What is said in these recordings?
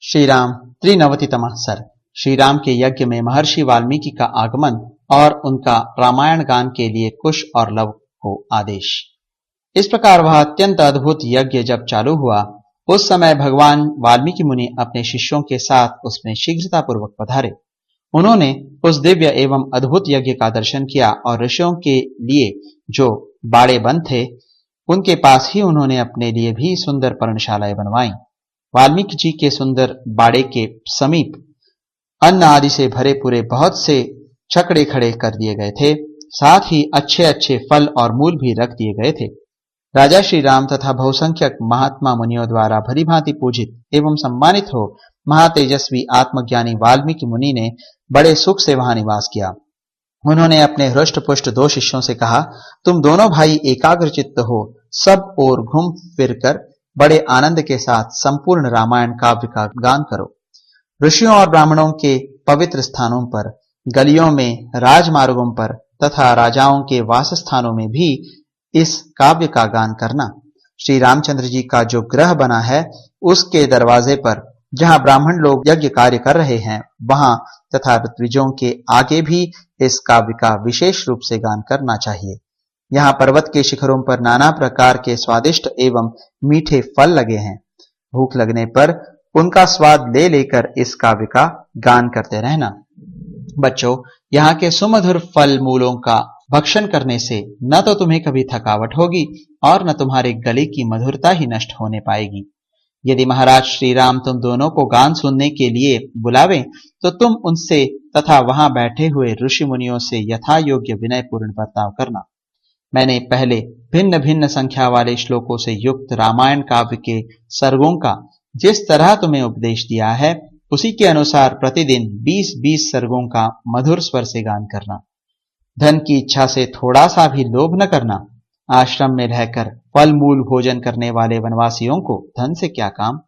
श्री राम त्रिनवतितमः सर्ग। श्री राम के यज्ञ में महर्षि वाल्मीकि का आगमन और उनका रामायण गान के लिए कुश और लव को आदेश। इस प्रकार वह अत्यंत अद्भुत यज्ञ जब चालू हुआ, उस समय भगवान वाल्मीकि मुनि अपने शिष्यों के साथ उसमें शीघ्रता पूर्वक पधारे। उन्होंने उस दिव्य एवं अद्भुत यज्ञ का दर्शन किया और ऋषियों के लिए जो बाड़े बंद थे, उनके पास ही उन्होंने अपने लिए भी सुंदर पर्णशालाएं बनवाई। वाल्मीकि जी के सुंदर बाड़े के समीप अन्न आदि से भरे पूरे बहुत से छकड़े खड़े कर दिए गए थे। साथ ही अच्छे अच्छे फल और मूल भी रख दिए गए थे। राजा श्री राम तथा बहुसंख्यक महात्मा मुनियों द्वारा भली भांति पूजित एवं सम्मानित हो महातेजस्वी आत्मज्ञानी वाल्मीकि मुनि ने बड़े सुख से वहां निवास किया। उन्होंने अपने हृष्ट पुष्ट 2 शिष्यों से कहा, तुम दोनों भाई एकाग्रचित्त हो सब ओर घूम फिरकर बड़े आनंद के साथ संपूर्ण रामायण काव्य का गान करो। ऋषियों और ब्राह्मणों के पवित्र स्थानों पर, गलियों में, राजमार्गों पर तथा राजाओं के वास स्थानों में भी इस काव्य का गान करना। श्री रामचंद्र जी का जो ग्रह बना है, उसके दरवाजे पर जहां ब्राह्मण लोग यज्ञ कार्य कर रहे हैं, वहां तथा ऋत्विजों के आगे भी इस काव्य का विशेष रूप से गान करना चाहिए। यहाँ पर्वत के शिखरों पर नाना प्रकार के स्वादिष्ट एवं मीठे फल लगे हैं। भूख लगने पर उनका स्वाद ले लेकर इस काव्य का गान करते रहना। बच्चों, यहाँ के सुमधुर फल मूलों का भक्षण करने से न तो तुम्हें कभी थकावट होगी और न तुम्हारे गले की मधुरता ही नष्ट होने पाएगी। यदि महाराज श्री राम तुम दोनों को गान सुनने के लिए बुलावें, तो तुम उनसे तथा वहां बैठे हुए ऋषि मुनियों से यथा योग्य विनयपूर्ण बर्ताव करना। मैंने पहले भिन्न भिन्न संख्या वाले श्लोकों से युक्त रामायण काव्य के सर्गों का जिस तरह तुम्हें उपदेश दिया है, उसी के अनुसार प्रतिदिन 20-20 सर्गों का मधुर स्वर से गान करना। धन की इच्छा से थोड़ा सा भी लोभ न करना। आश्रम में रहकर फल मूल भोजन करने वाले वनवासियों को धन से क्या काम।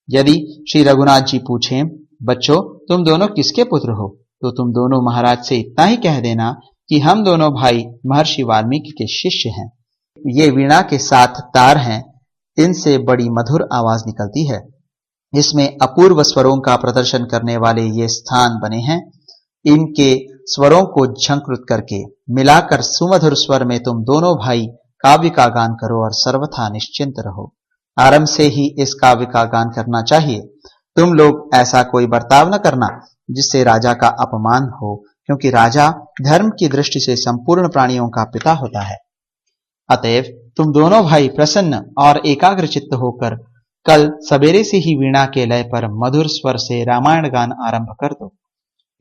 यदि श्री रघुनाथ जी पूछें, बच्चों तुम दोनों किसके पुत्र हो, तो तुम दोनों महाराज से इतना ही कह देना कि हम दोनों भाई महर्षि वाल्मीकि के शिष्य हैं। ये वीणा के 7 तार हैं, इनसे बड़ी मधुर आवाज निकलती है। इसमें अपूर्व स्वरों का प्रदर्शन करने वाले ये स्थान बने हैं। इनके स्वरों को झंकृत करके मिलाकर सुमधुर स्वर में तुम दोनों भाई काव्य का गान करो और सर्वथा निश्चिंत रहो। आरंभ से ही इस काव्य का गान करना चाहिए। तुम लोग ऐसा कोई बर्ताव न करना जिससे राजा का अपमान हो, क्योंकि राजा धर्म की दृष्टि से संपूर्ण प्राणियों का पिता होता है। अतएव तुम दोनों भाई प्रसन्न और एकाग्रचित्त होकर कल सवेरे से ही वीणा के लय पर मधुर स्वर से रामायण गान आरंभ कर दो।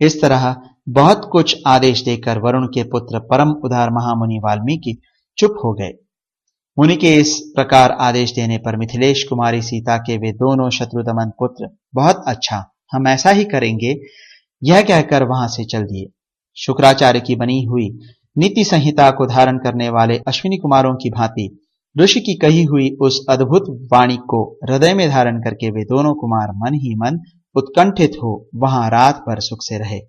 इस तरह बहुत कुछ आदेश देकर वरुण के पुत्र परम उदार महामुनि वाल्मीकि चुप हो गए। मुनि के इस प्रकार आदेश देने पर मिथिलेश कुमारी सीता के वे दोनों शत्रुदमन पुत्र बहुत अच्छा, हम ऐसा ही करेंगे, यह कहकर वहां से चल दिए। शुक्राचार्य की बनी हुई नीति संहिता को धारण करने वाले अश्विनी कुमारों की भांति ऋषि की कही हुई उस अद्भुत वाणी को हृदय में धारण करके वे दोनों कुमार मन ही मन उत्कंठित हो वहां रात भर सुख से रहे।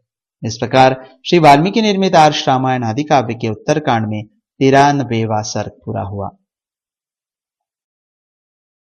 इस प्रकार श्री वाल्मीकि निर्मित आर्ष रामायण आदि काव्य के उत्तरकांड में 93वां सर्ग पूरा हुआ।